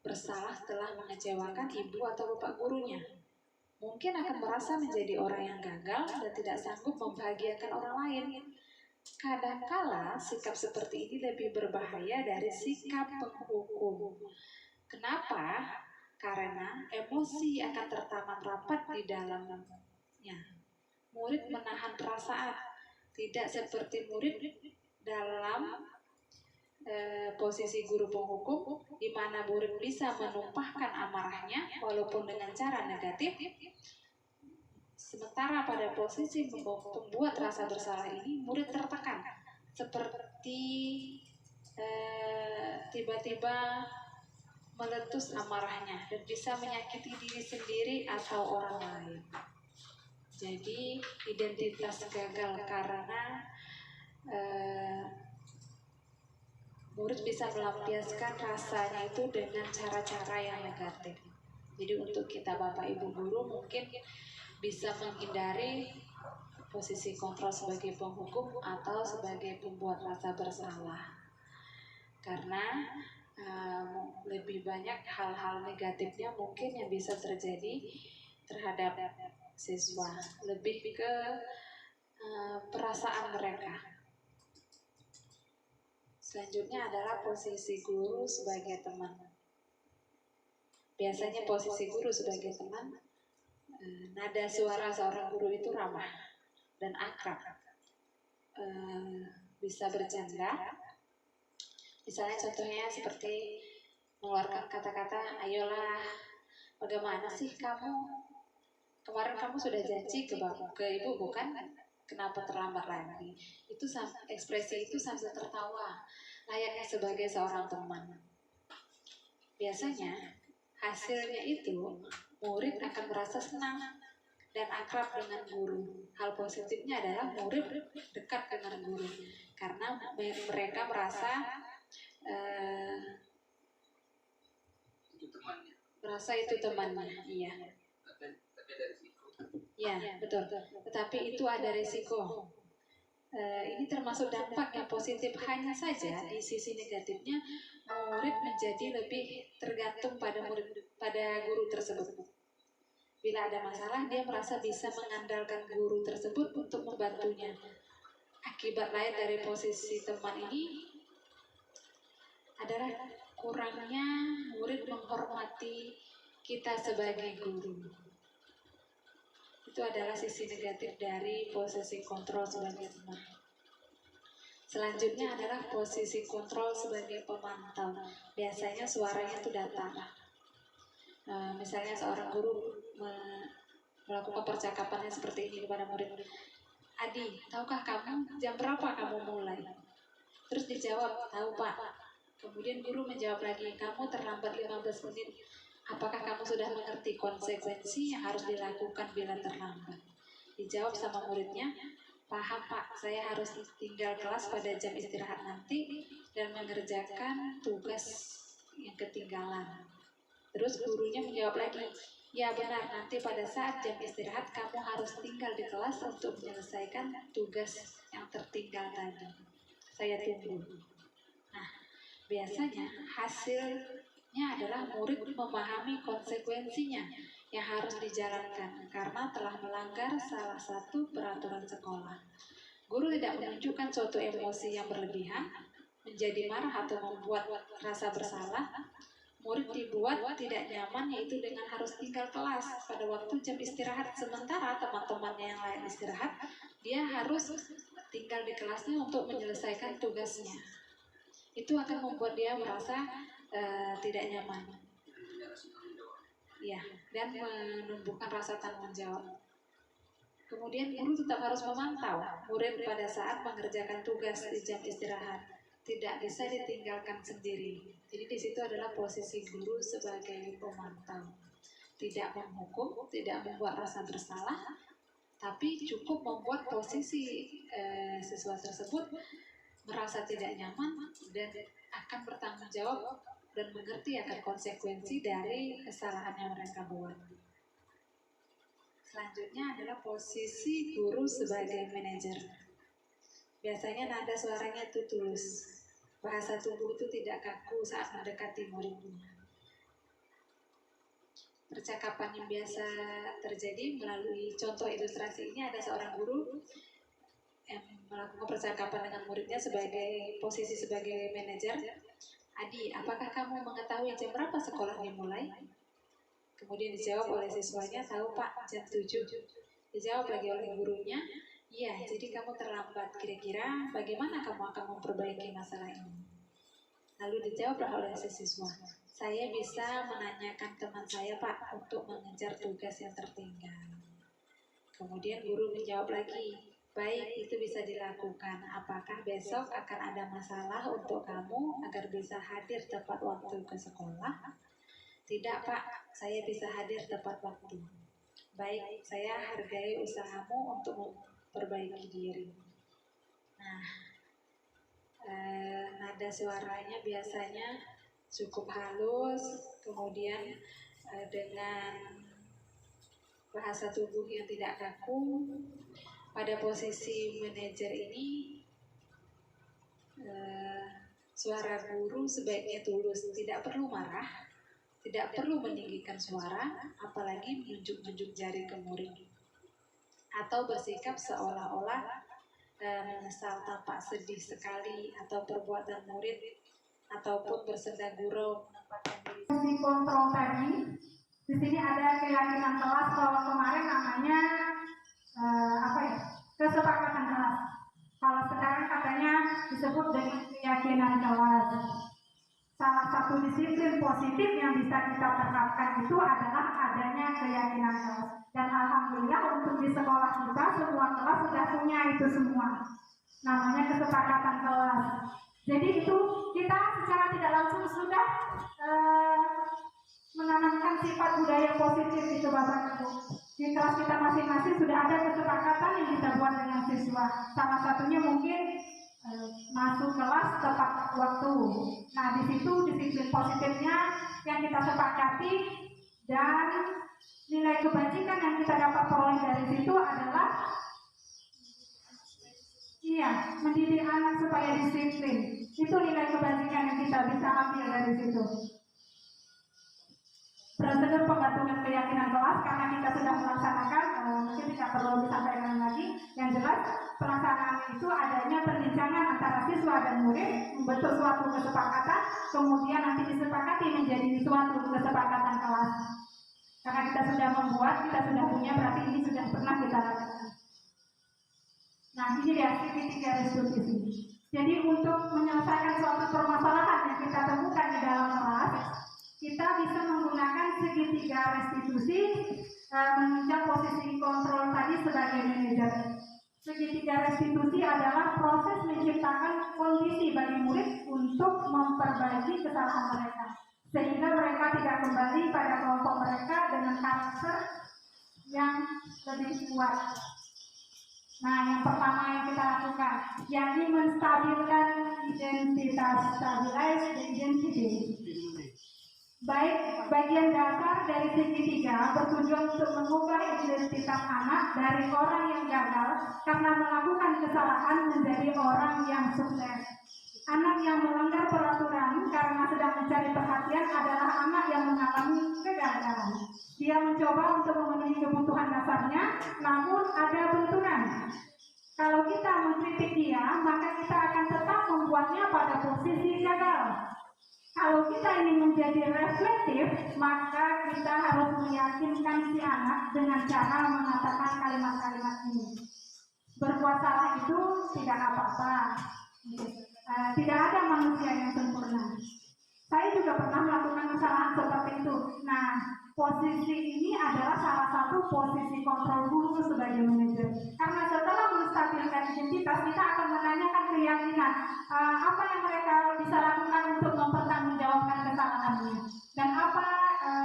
Bersalah setelah mengecewakan ibu atau bapak gurunya. Mungkin akan merasa menjadi orang yang gagal dan tidak sanggup membahagiakan orang lain. Kadangkala sikap seperti ini lebih berbahaya dari sikap penghukum. Kenapa? Karena emosi akan tertanam rapat di dalamnya. Murid menahan perasaan, tidak seperti murid dalam posisi guru penghukum, di mana murid bisa menumpahkan amarahnya walaupun dengan cara negatif. Sementara pada posisi pembuat rasa bersalah ini, murid tertekan, seperti tiba-tiba meletus amarahnya dan bisa menyakiti diri sendiri atau orang lain. Jadi identitas gagal karena murid bisa melampiaskan rasanya itu dengan cara-cara yang negatif. Jadi untuk kita Bapak Ibu Guru mungkin bisa menghindari posisi kontrol sebagai penghukum atau sebagai pembuat rasa bersalah. Karena lebih banyak hal-hal negatifnya mungkin yang bisa terjadi terhadap siswa, lebih ke perasaan mereka. Selanjutnya adalah posisi guru sebagai teman. Biasanya posisi guru sebagai teman, nada suara seorang guru itu ramah dan akrab, bisa bercanda. Misalnya contohnya seperti mengeluarkan kata-kata, ayolah, bagaimana sih kamu? Kemarin kamu sudah janji ke ibu bukan? Kenapa terlambat lagi? Itu ekspresi itu sambil tertawa, layaknya sebagai seorang teman. Biasanya hasilnya itu murid akan merasa senang dan akrab dengan guru. Hal positifnya adalah murid dekat dengan guru karena mereka merasa itu temannya, iya. Tapi ada risiko. Ya, betul. Tetapi itu ada risiko. Ini termasuk dampak yang positif, hanya saja di sisi negatifnya murid menjadi lebih tergantung pada guru tersebut. Bila ada masalah, dia merasa bisa mengandalkan guru tersebut untuk membantunya. Akibat lain dari posisi teman ini adalah kurangnya murid menghormati kita sebagai guru. Itu adalah sisi negatif dari posisi kontrol sebagai teman. Selanjutnya adalah posisi kontrol sebagai pemantau. Biasanya suaranya itu datang. Misalnya seorang guru melakukan percakapannya seperti ini kepada murid. Adi, tahukah kamu jam berapa kamu mulai? Terus dijawab, tahu Pak. Kemudian guru menjawab lagi, kamu terlambat 15 menit. Apakah kamu sudah mengerti konsekuensi yang harus dilakukan bila terlambat? Dijawab sama muridnya, paham Pak, saya harus tinggal kelas pada jam istirahat nanti dan mengerjakan tugas yang ketinggalan. Terus gurunya menjawab lagi, ya benar, nanti pada saat jam istirahat kamu harus tinggal di kelas untuk menyelesaikan tugas yang tertinggal tadi. Saya tunggu. Nah, biasanya hasilnya adalah murid memahami konsekuensinya yang harus dijalankan karena telah melanggar salah satu peraturan sekolah. Guru tidak menunjukkan suatu emosi yang berlebihan, menjadi marah atau membuat rasa bersalah. Murid dibuat tidak nyaman yaitu dengan harus tinggal kelas pada waktu jam istirahat, sementara teman-temannya yang lain istirahat, dia harus tinggal di kelasnya untuk menyelesaikan tugasnya. Itu akan membuat dia merasa tidak nyaman. Ya, dan menumbuhkan rasa tanggung jawab. Kemudian guru tetap harus memantau murid pada saat mengerjakan tugas di jam istirahat. Tidak bisa ditinggalkan sendiri. Jadi di situ adalah posisi guru sebagai pemantau. Tidak menghukum, tidak membuat rasa bersalah, tapi cukup membuat posisi siswa tersebut merasa tidak nyaman dan akan bertanggung jawab dan mengerti akan konsekuensi dari kesalahan yang mereka buat. Selanjutnya adalah posisi guru sebagai manajer. Biasanya nada suaranya itu tulus. Bahasa tubuh itu tidak kaku saat mendekati muridnya. Percakapan yang biasa terjadi melalui contoh ilustrasi ini, ada seorang guru yang melakukan percakapan dengan muridnya sebagai posisi sebagai manajer. Adi, apakah kamu mengetahui jam berapa sekolah dimulai? Kemudian dijawab oleh siswanya, tahu Pak, jam 7. Dijawab lagi oleh gurunya, iya, jadi kamu terlambat. Kira-kira bagaimana kamu akan memperbaiki masalah ini? Lalu dijawablah oleh si siswa, saya bisa menanyakan teman saya Pak untuk mengejar tugas yang tertinggal. Kemudian guru menjawab lagi, baik, itu bisa dilakukan. Apakah besok akan ada masalah untuk kamu agar bisa hadir tepat waktu ke sekolah? Tidak Pak, saya bisa hadir tepat waktu. Baik, saya hargai usahamu untuk memperbaiki diri. Nah, nada suaranya biasanya cukup halus, kemudian dengan bahasa tubuh yang tidak kaku. Pada posisi manajer ini, suara guru sebaiknya tulus, tidak perlu marah, tidak perlu meninggikan suara, apalagi menunjuk-nunjuk jari ke murid, atau bersikap seolah-olah menyesal tampak sedih sekali, atau perbuatan murid, ataupun bersenda gurau menempatkan diri. Di kontrol tadi, di sini ada keyakinan kelas. Kalau kemarin namanya kesepakatan kelas. Kalau sekarang katanya disebut dengan keyakinan kelas. Salah satu disiplin positif yang bisa kita terapkan itu adalah adanya keyakinan kelas. Dan alhamdulillah untuk di sekolah kita semua kelas sudah punya itu semua. Namanya kesepakatan kelas. Jadi itu kita secara tidak langsung sudah menanamkan sifat budaya positif itu Bapak Ibu. Di kelas kita masing-masing sudah ada kesepakatan yang kita buat dengan siswa. Salah satunya mungkin masuk kelas tepat waktu. Nah, di situ disiplin positifnya yang kita sepakati dan nilai kebajikan yang kita dapat peroleh dari situ adalah mendidik anak supaya disiplin. Itu nilai kebajikan yang kita bisa ambil dari situ. Prosedur pembentukan keyakinan kelas karena kita sudah melaksanakan, mungkin tidak perlu disampaikan lagi. Yang jelas pelaksanaan itu adanya perbincangan antara siswa dan murid membentuk suatu kesepakatan, kemudian nanti disepakati menjadi suatu kesepakatan kelas. Karena kita sudah membuat, kita sudah punya, berarti ini sudah pernah kita lakukan. Nah, ini dia segitiga restitusi. Jadi untuk menyelesaikan suatu permasalahan yang kita temukan di dalam kelas, kita bisa menggunakan segitiga restitusi menunjang posisi kontrol tadi sebagai manajer. Segitiga restitusi adalah proses menciptakan kondisi bagi murid untuk memperbaiki kesalahan mereka, sehingga mereka tidak kembali pada kelompok mereka dengan karakter yang lebih kuat. Nah, yang pertama yang kita lakukan, yakni menstabilkan identitas, stabilize the identity. Baik, bagian dasar dari segitiga bertujuan untuk mengubah identitas anak dari orang yang gagal karena melakukan kesalahan menjadi orang yang sukses. Anak yang melanggar peraturan karena sedang mencari perhatian adalah anak yang mengalami kegagalan. Dia mencoba untuk memenuhi kebutuhan dasarnya, namun ada benturan. Kalau kita mengkritik dia, maka kita akan tetap membuatnya pada posisi gagal. Kalau kita ingin menjadi reflektif, maka kita harus meyakinkan si anak dengan cara mengatakan kalimat-kalimat ini. Berbuat salah itu tidak apa-apa. Tidak ada manusia yang sempurna. Saya juga pernah melakukan kesalahan seperti itu. Nah, posisi ini adalah salah satu posisi kontrol guru sebagai manajer. Karena setelah menstabilkan identitas, kita akan menanyakan keyakinan apa yang mereka bisa lakukan untuk mempertanggungjawabkan kesalahannya, dan apa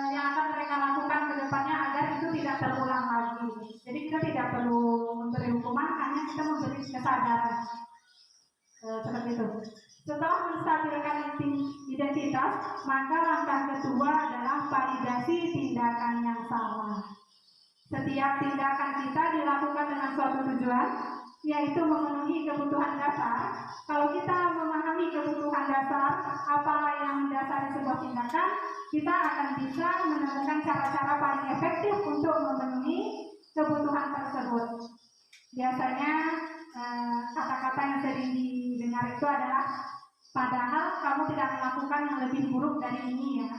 yang akan mereka lakukan ke depannya agar itu tidak terulang lagi. Jadi kita tidak perlu memberi hukuman, hanya kita memberi kesadaran. Seperti itu. Setelah menstabilkan identitas, maka langkah kedua adalah validasi tindakan yang salah. Setiap tindakan kita dilakukan dengan suatu tujuan, yaitu memenuhi kebutuhan dasar. Kalau kita memahami kebutuhan dasar, apa yang mendasari sebuah tindakan, kita akan bisa menemukan cara-cara paling efektif untuk memenuhi kebutuhan tersebut. Biasanya kata-kata yang sering didengar itu adalah Padahal kamu tidak melakukan yang lebih buruk dari ini ya.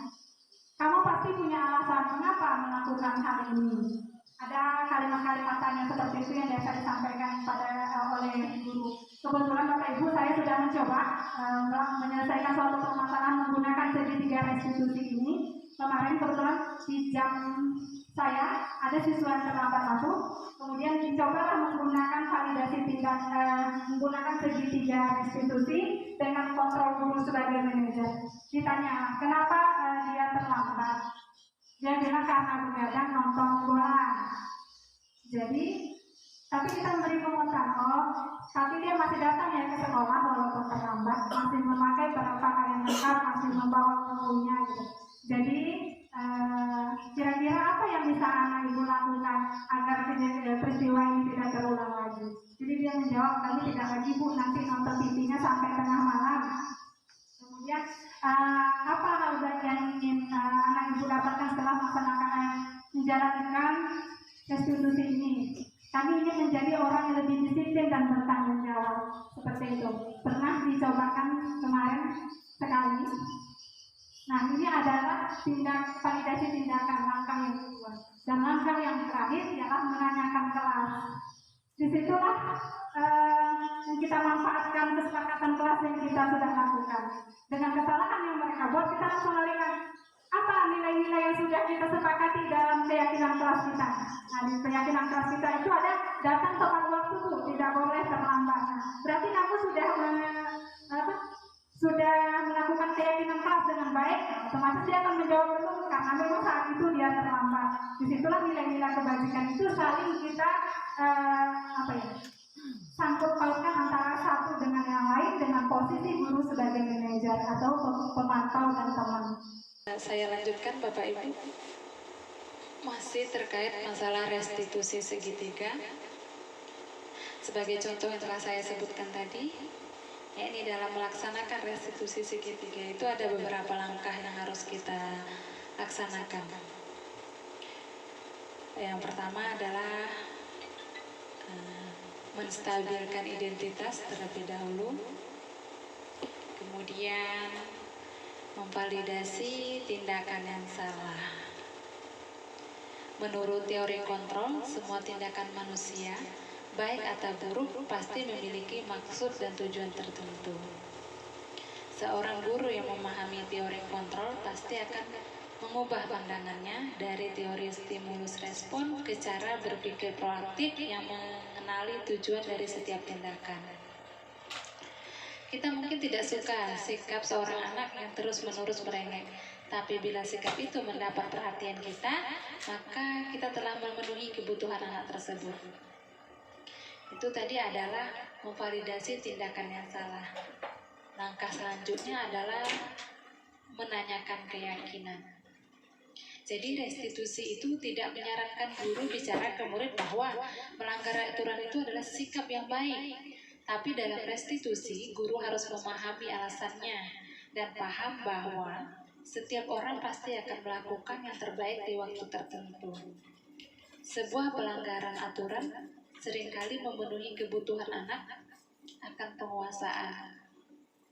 Kamu pasti punya alasan mengapa melakukan hal ini. Ada kalimat-kalimat tanya seperti itu yang biasa disampaikan oleh guru. Kebetulan Bapak Ibu saya sudah mencoba menyelesaikan suatu permasalahan menggunakan segitiga restitusi ini. Kemarin kebetulan di jam saya ada siswa yang terlambat masuk, kemudian dicobalah menggunakan validasi menggunakan segitiga restitusi dengan kontrol guru sebagai manajer. Ditanya kenapa dia terlambat, dia bilang karena begadang nonton bola. Jadi tapi kita memberi penguatan, tapi dia masih datang ya ke sekolah walaupun terlambat, masih memakai peralatan lengkap, masih membawa bukunya gitu. Jadi kira-kira apa yang bisa anak ibu lakukan agar peristiwa ini tidak terulang lagi? Jadi dia menjawab, kami tidak lagi bu, nanti nonton TV-nya sampai tengah malam. Kemudian apa hal baik yang ingin anak ibu dapatkan setelah menjalankan restitusi ini? Kami ingin menjadi orang yang lebih disiplin dan bertanggung jawab. Seperti itu. Pernah dicobakan kemarin sekali. Nah, ini adalah validasi tindakan langkah yang kedua. Dan langkah yang terakhir ialah menanyakan kelas. Disitulah kita manfaatkan kesepakatan kelas yang kita sudah lakukan. Dengan kesalahan yang mereka buat, kita langsung alihkan. Apa nilai-nilai yang sudah kita sepakati dalam keyakinan kelas kita? Nah, di keyakinan kelas kita itu ada datang tepat waktu tuh, tidak boleh terlambat. Nah, berarti kamu sudah melakukan keyakinan kelas dengan baik, otomatis dia akan menjawab betul karena memang saat itu dia terlambat. Disitulah nilai-nilai kebajikan itu saling kita sangkut pautkan antara satu dengan yang lain dengan posisi guru sebagai manajer atau pemantau dan teman. Saya lanjutkan Bapak Ibu, masih terkait masalah restitusi segitiga. Sebagai contoh yang telah saya sebutkan tadi, ini dalam melaksanakan restitusi segitiga itu ada beberapa langkah yang harus kita laksanakan. Yang pertama adalah menstabilkan identitas terlebih dahulu, kemudian memvalidasi tindakan yang salah. Menurut teori kontrol, semua tindakan manusia, baik atau buruk, pasti memiliki maksud dan tujuan tertentu. Seorang guru yang memahami teori kontrol pasti akan mengubah pandangannya dari teori stimulus respon ke cara berpikir proaktif yang mengenali tujuan dari setiap tindakan. Kita mungkin tidak suka sikap seorang anak yang terus-menerus merengek, tapi bila sikap itu mendapat perhatian kita, maka kita telah memenuhi kebutuhan anak tersebut. Itu tadi adalah memvalidasi tindakan yang salah. Langkah selanjutnya adalah menanyakan keyakinan. Jadi restitusi itu tidak menyarankan guru bicara ke murid bahwa melanggar aturan itu adalah sikap yang baik. Tapi dalam restitusi, guru harus memahami alasannya dan paham bahwa setiap orang pasti akan melakukan yang terbaik di waktu tertentu. Sebuah pelanggaran aturan seringkali memenuhi kebutuhan anak akan penguasaan,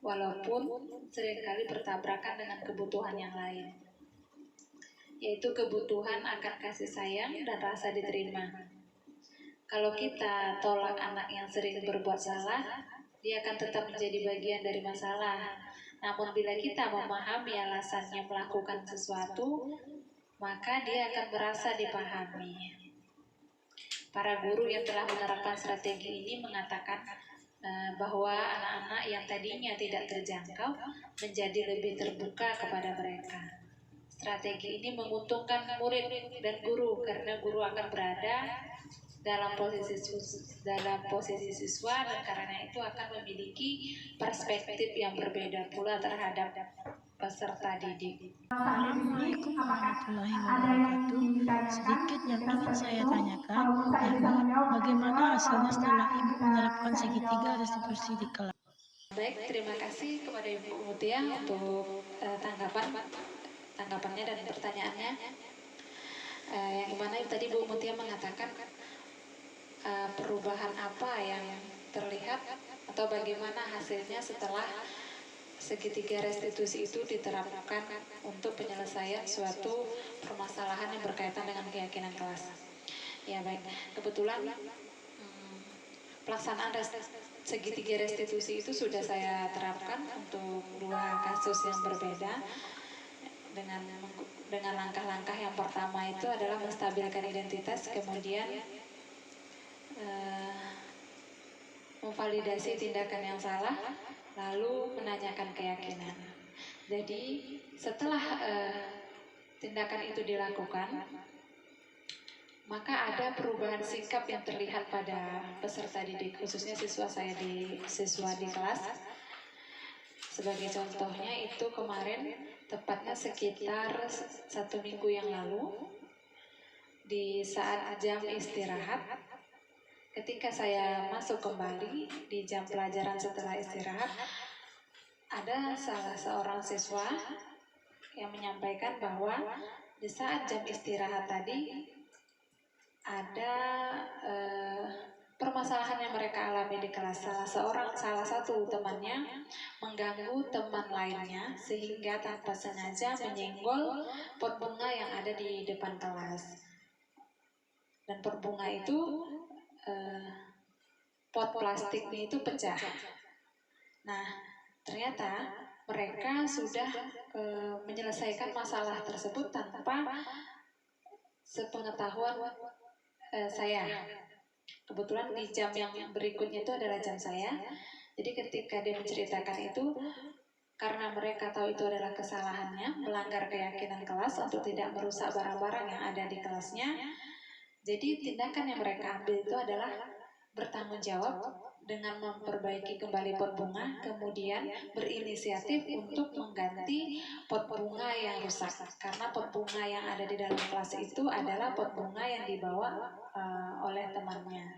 walaupun seringkali bertabrakan dengan kebutuhan yang lain, yaitu kebutuhan akan kasih sayang dan rasa diterima. Kalau kita tolak anak yang sering berbuat salah, dia akan tetap menjadi bagian dari masalah. Namun bila kita memahami alasannya melakukan sesuatu, maka dia akan merasa dipahami. Para guru yang telah menerapkan strategi ini mengatakan bahwa anak-anak yang tadinya tidak terjangkau menjadi lebih terbuka kepada mereka. Strategi ini menguntungkan murid dan guru karena guru akan berada dalam posisi siswa dan karena itu akan memiliki perspektif yang berbeda pula terhadap peserta didik. Assalamualaikum warahmatullahi wabarakatuh. Sedikit yang ingin saya tanyakan, Ibu, bagaimana hasilnya setelah Ibu menerapkan segitiga restitusi di kelas? Baik, terima kasih kepada Ibu Mutia untuk tanggapannya dan pertanyaannya. Yang dimana tadi Bu Mutia mengatakan perubahan apa yang terlihat atau bagaimana hasilnya setelah segitiga restitusi itu diterapkan untuk penyelesaian suatu permasalahan yang berkaitan dengan keyakinan kelas. Ya baik, kebetulan pelaksanaan segitiga restitusi itu sudah saya terapkan untuk 2 kasus yang berbeda dengan langkah-langkah. Yang pertama itu adalah menstabilkan identitas, kemudian memvalidasi tindakan yang salah, lalu menanyakan keyakinan. Jadi setelah tindakan itu dilakukan, maka ada perubahan sikap yang terlihat pada peserta didik, khususnya siswa di kelas. Sebagai contohnya itu kemarin, tepatnya sekitar 1 minggu yang lalu, di saat jam istirahat, ketika saya masuk kembali di jam pelajaran setelah istirahat, ada salah seorang siswa yang menyampaikan bahwa di saat jam istirahat tadi ada permasalahan yang mereka alami di kelas. Salah satu temannya mengganggu teman lainnya sehingga tanpa sengaja menyenggol pot bunga yang ada di depan kelas. Dan pot bunga itu pot plastiknya itu pecah. Nah, ternyata mereka sudah menyelesaikan masalah tersebut tanpa sepengetahuan saya. Kebetulan di jam yang berikutnya itu adalah jam saya. Jadi ketika dia menceritakan itu, karena mereka tahu itu adalah kesalahannya, melanggar keyakinan kelas untuk tidak merusak barang-barang yang ada di kelasnya. Jadi tindakan yang mereka ambil itu adalah bertanggung jawab dengan memperbaiki kembali pot bunga, kemudian berinisiatif untuk mengganti pot bunga yang rusak. Karena pot bunga yang ada di dalam kelas itu adalah pot bunga yang dibawa oleh temannya.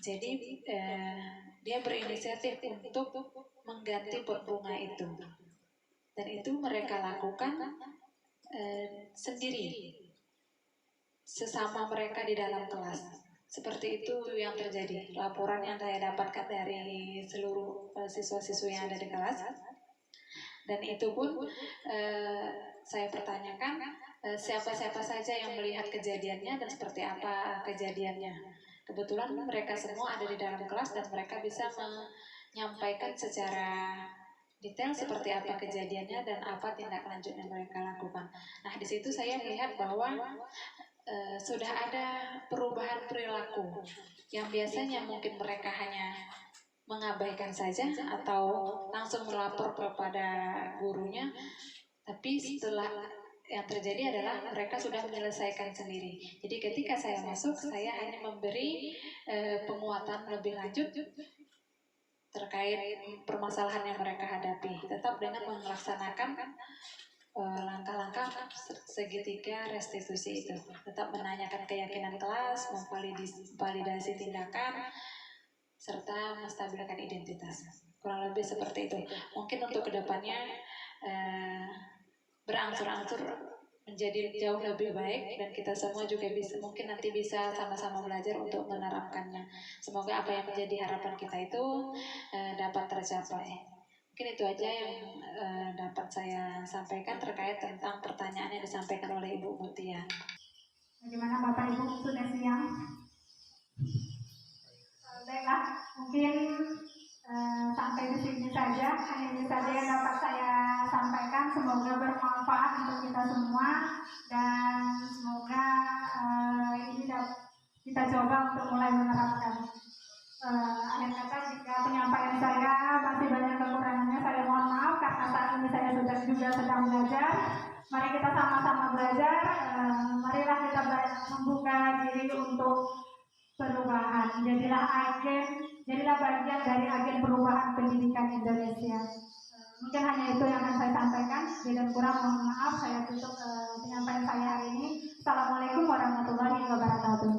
Jadi dia berinisiatif untuk mengganti pot bunga itu. Dan itu mereka lakukan sendiri, sesama mereka di dalam kelas. Seperti itu yang terjadi. Laporan yang saya dapatkan dari seluruh siswa-siswi yang ada di kelas. Dan itu pun saya pertanyakan siapa-siapa saja yang melihat kejadiannya dan seperti apa kejadiannya. Kebetulan mereka semua ada di dalam kelas dan mereka bisa menyampaikan secara detail seperti apa kejadiannya dan apa tindak lanjut yang mereka lakukan. Nah, di situ saya melihat bahwa sudah ada perubahan perilaku yang biasanya mungkin mereka hanya mengabaikan saja atau langsung melapor kepada gurunya, tapi setelah yang terjadi adalah mereka sudah menyelesaikan sendiri. Jadi ketika saya masuk, saya hanya memberi penguatan lebih lanjut terkait permasalahan yang mereka hadapi, tetap dengan melaksanakan langkah-langkah segitiga restitusi itu, tetap menanyakan keyakinan kelas, memvalidasi tindakan, serta menstabilkan identitas. Kurang lebih seperti itu. Mungkin untuk kedepannya berangsur-angsur menjadi jauh lebih baik dan kita semua juga mungkin nanti bisa sama-sama belajar untuk menerapkannya. Semoga apa yang menjadi harapan kita itu dapat tercapai. Mungkin itu aja yang dapat saya sampaikan terkait tentang pertanyaan yang disampaikan oleh Ibu Mutia. Bagaimana Bapak Ibu, sudah siang? Baiklah, mungkin sampai di sini saja. Hanya ini saja yang dapat saya sampaikan. Semoga bermanfaat untuk kita semua dan semoga ini kita coba untuk mulai menerapkan. Akhir kata, jika penyampaian saya masih banyak kekurangannya, saya mohon maaf karena saat ini saya juga sedang belajar. Mari kita sama-sama belajar. Marilah kita membuka diri untuk perubahan. Jadilah bagian dari agen perubahan pendidikan Indonesia. Mungkin hanya itu yang akan saya sampaikan. Jika kurang, mohon maaf. Saya tutup penyampaian saya hari ini. Assalamualaikum warahmatullahi wabarakatuh.